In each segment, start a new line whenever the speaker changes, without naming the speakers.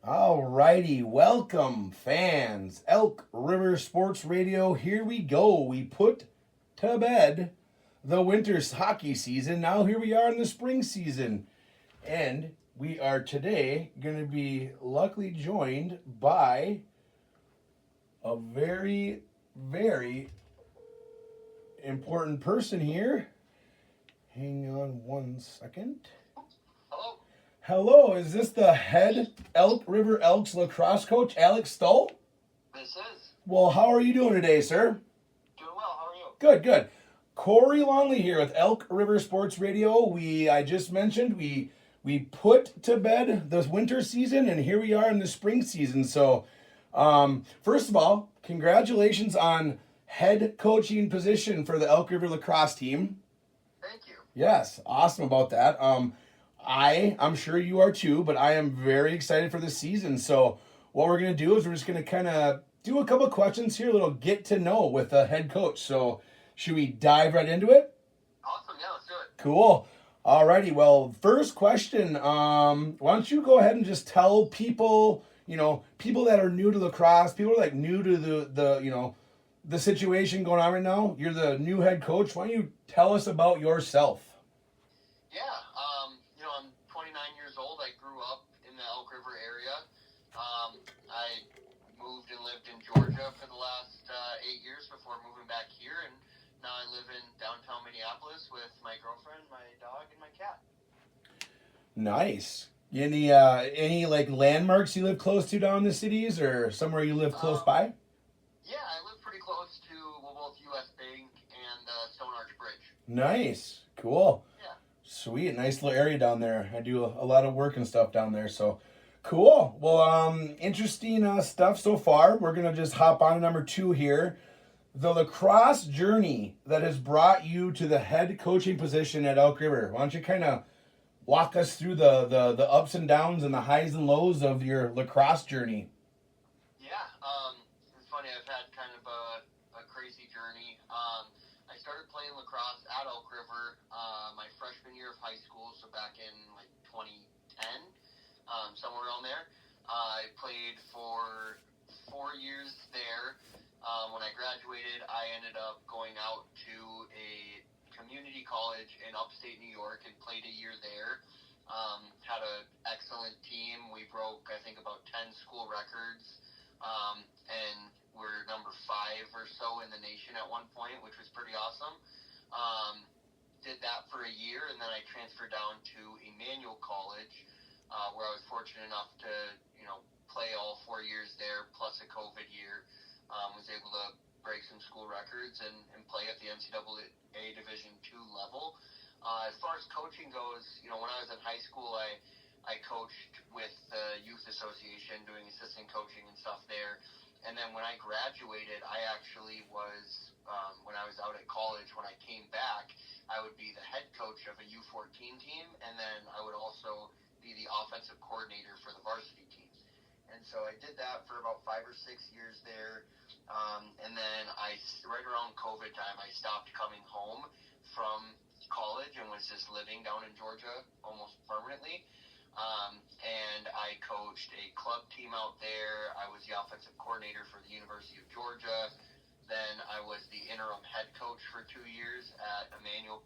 All righty, welcome fans. Elk River Sports Radio. Here we go. We put to bed the winter hockey season. Now here we are in the spring season. And we are today going to be luckily joined by a very, very important person here. Hang on one second.
Hello.
Hello, is this the head Elk River Elks lacrosse coach, Alex Stoll?
This is.
Well, how are you doing today, sir?
Doing well. How are you?
Good, good. Corey Longley here with Elk River Sports Radio. I just mentioned we put to bed the winter season, and here we are in the spring season. So, first of all, congratulations on head coaching position for the Elk River lacrosse team.
Thank you.
Yes, awesome about that. I'm sure you are too, but I am very excited for this season. So what we're going to do is we're just going to kind of do a couple questions here, a little get to know with the head coach. So should we dive right into it?
Awesome. Yeah, let's do it.
Cool. Alrighty. Well, first question. Why don't you go ahead and just tell people, people that are new to lacrosse, people like new to the situation going on right now. You're the new head coach. Why don't you tell us about yourself?
Yeah. I'm 29 years old. I grew up in the Elk River area. I moved and lived in Georgia for the last 8 years before moving back here, and now I live in downtown Minneapolis with my girlfriend, my dog, and my cat.
Nice. Any like landmarks you live close to down in the cities, or somewhere you live close by?
Yeah, I live pretty close to both U.S. Bank and Stone Arch Bridge.
Nice. Cool.
Yeah.
Sweet. Nice little area down there. I do a lot of work and stuff down there, so cool. Well, interesting stuff so far. We're going to just hop on to number 2 here. The lacrosse journey that has brought you to the head coaching position at Elk River. Why don't you kind of walk us through the ups and downs and the highs and lows of your lacrosse journey?
Yeah, it's funny. I've had kind of a crazy journey. I started playing lacrosse at Elk River my freshman year of high school, so back in like 2010, somewhere around there. I played for 4 years there. When I graduated, I ended up going out to a community college in upstate New York and played a year there. Had an excellent team. We broke, I think, about 10 school records. And we're number 5 or so in the nation at one point, which was pretty awesome. Did that for a year, and then I transferred down to Emmanuel College, where I was fortunate enough to, play all 4 years there, plus a COVID year. Was able to break some school records and play at the NCAA Division II level. As far as coaching goes, when I was in high school, I coached with the Youth Association, doing assistant coaching and stuff there. And then when I graduated, I actually was, when I was out at college, when I came back, I would be the head coach of a U14 team, and then I would also be the offensive coordinator for the varsity teams. And so I did that for about 5 or 6 years there. And then right around COVID time, I stopped coming home from college and was just living down in Georgia almost permanently. And I coached a club team out there. I was the offensive coordinator for the University of Georgia. Then I was the interim head coach for 2 years at Emmanuel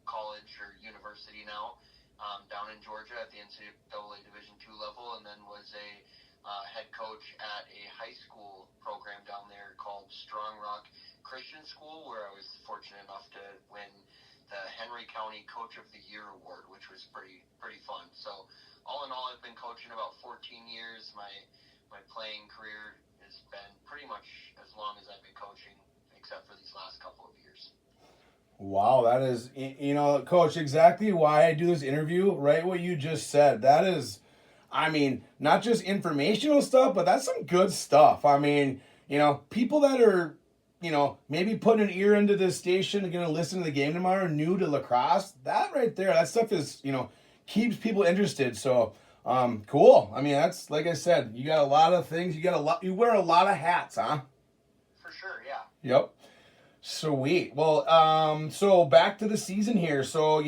College, or University now, down in Georgia at the NCAA Division II level, and then was a head coach at a high school program down there called Strong Rock Christian School, where I was fortunate enough to win the Henry County Coach of the Year award, which was pretty fun. So all in all, I've been coaching about 14 years. My playing career has been pretty much as long as I've been coaching, except for these last couple of years.
Wow, that is, Coach, exactly why I do this interview, right? What you just said. That is, not just informational stuff, but that's some good stuff. People that are, maybe putting an ear into this station and going to listen to the game tomorrow, new to lacrosse, that right there, that stuff is, keeps people interested. So, cool. That's, like I said, you got a lot of things. You wear a lot of hats, huh?
For sure, yeah.
Yep. Sweet. Well, so back to the season here. So,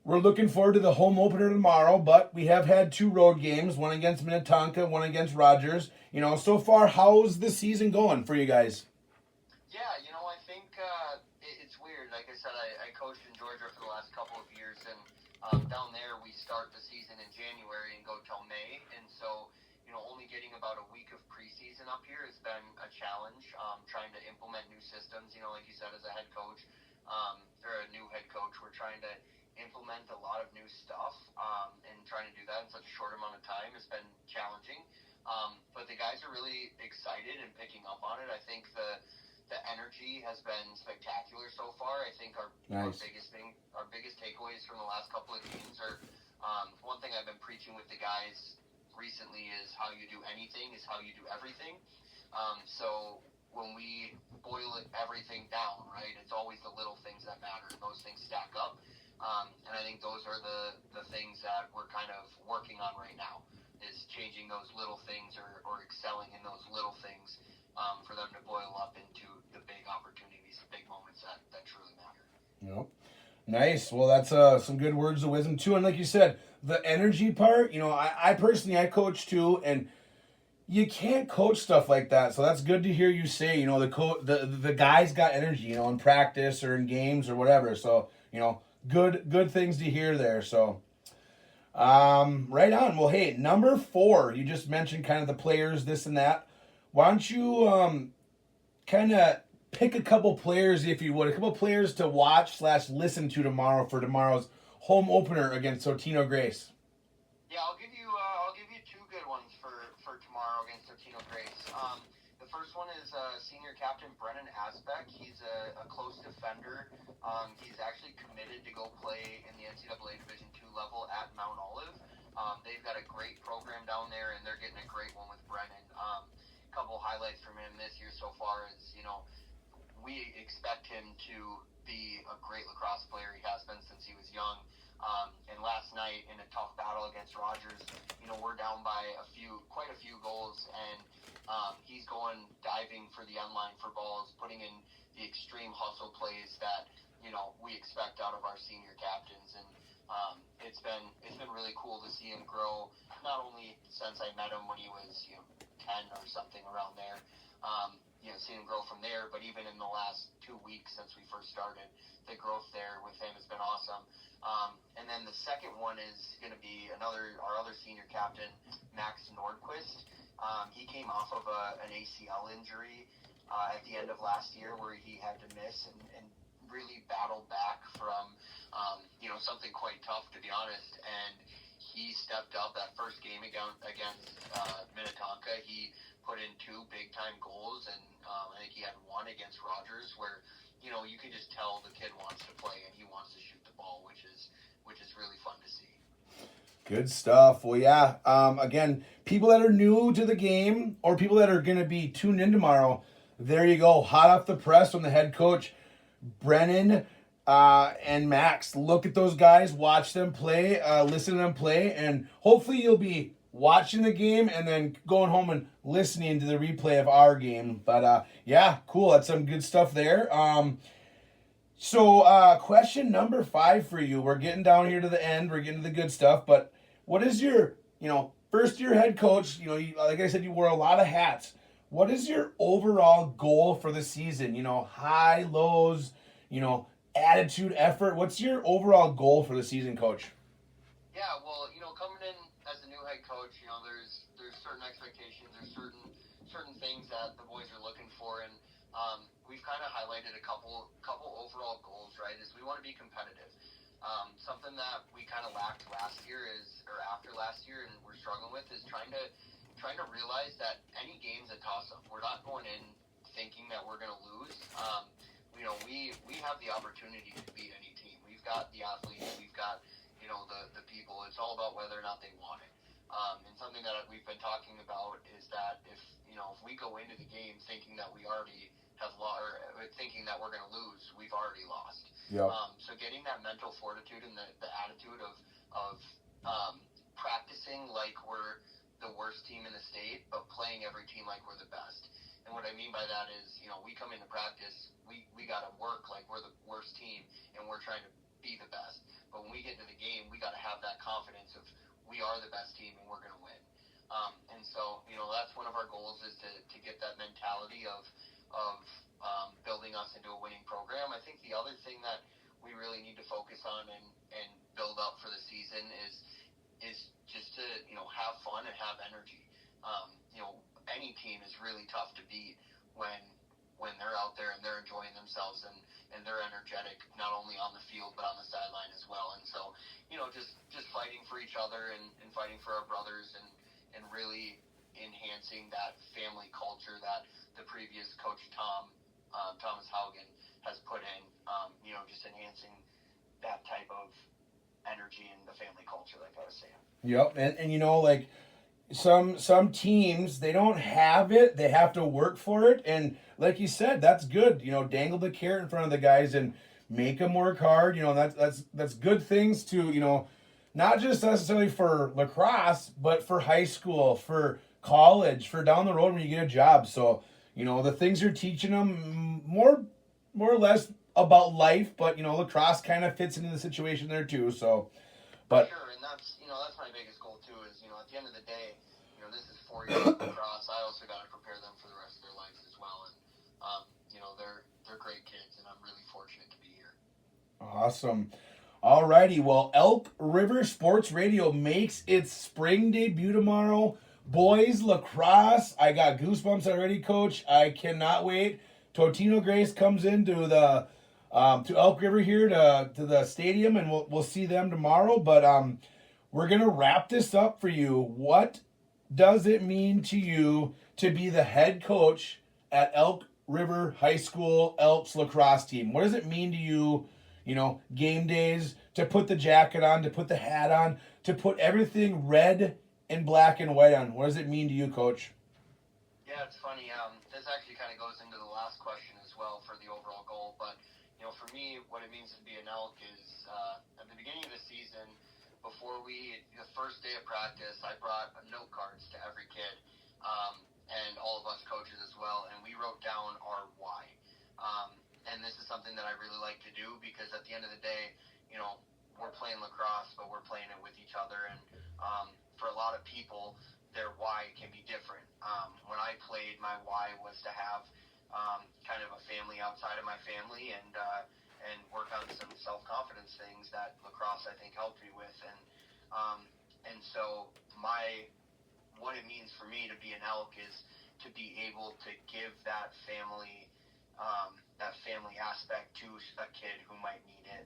we're looking forward to the home opener tomorrow, but we have had 2 road games, one against Minnetonka, one against Rogers. So far, how's the season going for you guys?
Yeah, I think it's weird. Like I said, I coached in Georgia for the last couple of years, and down there we start the season in January and go till May, and so only getting about a week of preseason up here has been a challenge. Trying to implement new systems, like you said, as a head coach or a new head coach, we're trying to implement a lot of new stuff, and trying to do that in such a short amount of time has been challenging. But the guys are really excited and picking up on it. I think the energy has been spectacular so far. I think our biggest takeaways from the last couple of games are one thing I've been preaching with the guys recently is how you do anything is how you do everything. So when we boil everything down, right, it's always the little things that matter, and those things stack up. And I think those are the things that we're kind of working on right now, is changing those little things or excelling in those little things for them to boil up into the big opportunities, the big moments that truly matter.
Yep. Nice. Well, that's some good words of wisdom too. And like you said, the energy part. I personally coach too, and you can't coach stuff like that. So that's good to hear you say. The guys got energy. In practice or in games or whatever. So good things to hear there. So right on. Well, hey, number 4. You just mentioned kind of the players, this and that. Why don't you kind of pick a couple players, if you would, a couple players to watch / listen to tomorrow for tomorrow's home opener against Totino Grace?
Yeah, I'll give you 2 good ones for tomorrow against Totino Grace. The first one is senior captain Brennan Asbeck. He's a close defender. He's actually committed to go play in the NCAA Division II level at Mount Olive. They've got a great program down there, and they're getting a great one with Brennan. Couple highlights from him this year so far is, we expect him to be a great lacrosse player. He has been since he was young. And last night in a tough battle against Rogers, we're down by quite a few goals, and he's going diving for the end line for balls, putting in the extreme hustle plays that we expect out of our senior captains. And it's been really cool to see him grow. Not only since I met him when he was 10 or something around there. Seeing him grow from there, but even in the last 2 weeks since we first started, the growth there with him has been awesome. And then the second one is going to be our other senior captain, Max Nordquist. He came off of an ACL injury at the end of last year where he had to miss and really battled back from something quite tough, to be honest. And he stepped up that first game against Minnetonka. He put in 2 big-time goals, and I think he had 1 against Rogers where, you can just tell the kid wants to play and he wants to shoot the ball, which is really fun to see.
Good stuff. Well, yeah, again, people that are new to the game or people that are going to be tuned in tomorrow, there you go, hot off the press from the head coach, Brennan and Max. Look at those guys, watch them play, listen to them play, and hopefully you'll be watching the game and then going home and listening to the replay of our game. But yeah, cool. That's some good stuff there. So question number 5 for you. We're getting down here to the end. We're getting to the good stuff. But what is your, first year head coach? Like I said, you wore a lot of hats. What is your overall goal for the season? High, lows, attitude, effort. What's your overall goal for the season, Coach?
Yeah, well, coming in as a new head coach, there's certain expectations, there's certain things that the boys are looking for, and we've kind of highlighted a couple overall goals, right? Is we want to be competitive. Something that we kind of lacked last year after last year, and we're struggling with, is trying to realize that any game's a toss-up. We're not going in thinking that we're going to lose. We have the opportunity to beat any team. We've got the athletes, we've got the people. It's all about whether or not they want it. And something that we've been talking about is that if we go into the game thinking that we already have lost, or thinking that we're going to lose, we've already lost.
Yep.
So getting that mental fortitude and the attitude of practicing like we're the worst team in the state, but playing every team like we're the best. And what I mean by that is, we come into practice, we got to work like we're the worst team, and we're trying to be the best. But when we get into the game, we got to have that confidence of we are the best team and we're going to win. And so, that's one of our goals is to get that mentality of building us into a winning program. I think the other thing that we really need to focus on and build up for the season is just to, have fun and have energy. Any team is really tough to beat when they're out there and they're enjoying themselves and they're energetic, not only on the field but on the sideline as well. And so, just fighting for each other and fighting for our brothers and really enhancing that family culture that the previous coach Thomas Haugen has put in, just enhancing that type of energy in the family culture, like I was saying.
Yep, and like some teams, they don't have it, they have to work for it, and like you said, that's good. Dangle the carrot in front of the guys and make them work hard. That's good things to not just necessarily for lacrosse, but for high school, for college, for down the road when you get a job. So the things you're teaching them more or less about life, but lacrosse kind of fits into the situation there too. So, but
sure, and that's my biggest goal too. Is at the end of the day, this is 4 years of lacrosse. I also got to prepare them for the rest of their lives as well, and they're great kids, and I'm really fortunate to be here.
Awesome. Alrighty, well, Elk River Sports Radio makes its spring debut tomorrow. Boys lacrosse. I got goosebumps already, Coach. I cannot wait. Totino Grace comes into the to Elk River here to the stadium, and we'll see them tomorrow. But we're gonna wrap this up for you. What does it mean to you to be the head coach at Elk River High School Elks lacrosse team? What does it mean to you? Game days, to put the jacket on, to put the hat on, to put everything red and black and white on. What does it mean to you, Coach?
Yeah, it's funny. This actually kind of goes into the last question as well for the overall goal. But, for me, what it means to be an Elk is at the beginning of the season, before the first day of practice, I brought note cards to every kid and all of us coaches as well, and we wrote down our why. And this is something that I really like to do because at the end of the day, we're playing lacrosse, but we're playing it with each other. And for a lot of people, their why can be different. When I played, my why was to have kind of a family outside of my family and work on some self-confidence things that lacrosse, I think, helped me with. And so what it means for me to be an Elk is to be able to give that family aspect to a kid who might need it.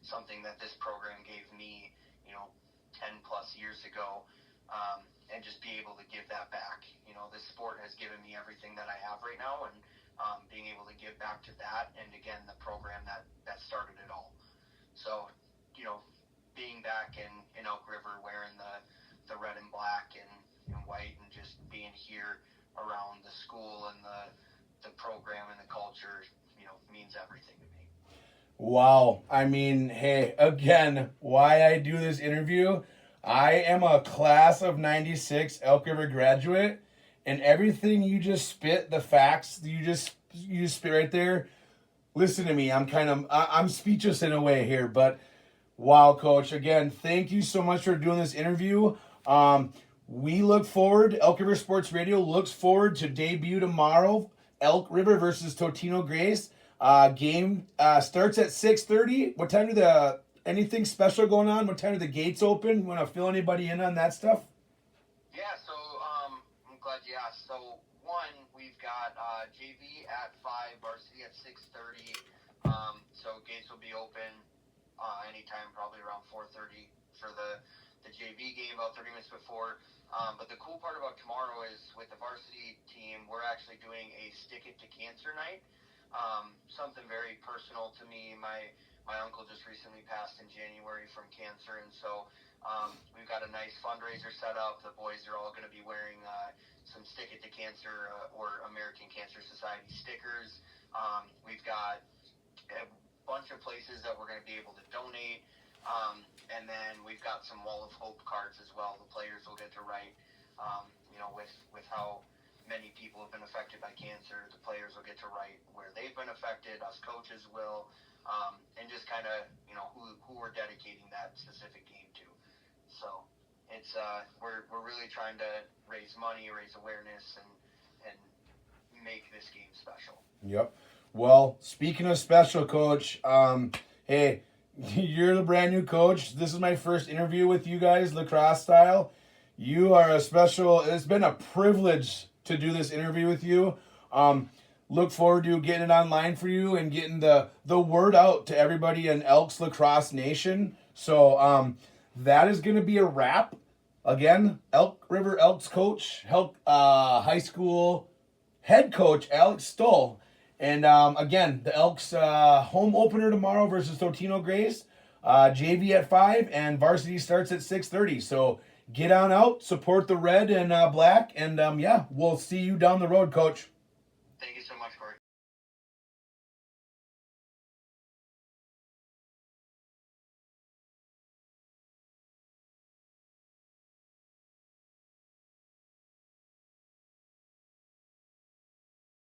Something that this program gave me, 10 plus years ago, and just be able to give that back. This sport has given me everything that I have right now, and being able to give back to that, and again, the program that started it all. So, being back in Elk River wearing the red and black and white, and just being here around the school and the program and the culture, means everything to me.
Wow. I mean, hey, again, why I do this interview, I am a class of 96 Elk River graduate, and everything you just spit, the facts you just spit right there, listen to me, I'm speechless in a way here, but wow, Coach, again, thank you so much for doing this interview. We look forward, Elk River Sports Radio looks forward to debut tomorrow, Elk River versus Totino Grace. Game starts at 6:30. What time anything special going on? What time do the gates open? Want to fill anybody in on that stuff?
Yeah, so I'm glad you asked. So we've got JV at 5, varsity at 6:30. So gates will be open anytime, probably around 4:30 for the JV game, about 30 minutes before. But the cool part about tomorrow is with the varsity team, we're actually doing a Stick It to Cancer night. Something very personal to me. My uncle just recently passed in January from cancer, and so we've got a nice fundraiser set up. The boys are all going to be wearing some Stick It to Cancer or American Cancer Society stickers. We've got a bunch of places that we're going to be able to donate, and then we've got some Wall of Hope cards as well. The players will get to write, with how many people have been affected by cancer. The players will get to write where they've been affected. Us coaches will. and just kind of, who we're dedicating that specific game to. So it's we're really trying to raise money, raise awareness, and make this game special.
Yep. Well, speaking of special, Coach, hey, you're the brand new coach. This is my first interview with you guys, lacrosse style. You are a special. It's been a privilege to do this interview with you. Look forward to getting it online for you and getting the word out to everybody in Elks Lacrosse Nation. So that is going to be a wrap. Again, Elk River Elks coach, high school head coach Alex Stoll. And again, the Elks home opener tomorrow versus Totino Grace. JV at 5 and varsity starts at 6:30. So get on out, support the red and black, and we'll see you down the road, Coach.
Thank you so much, Corey.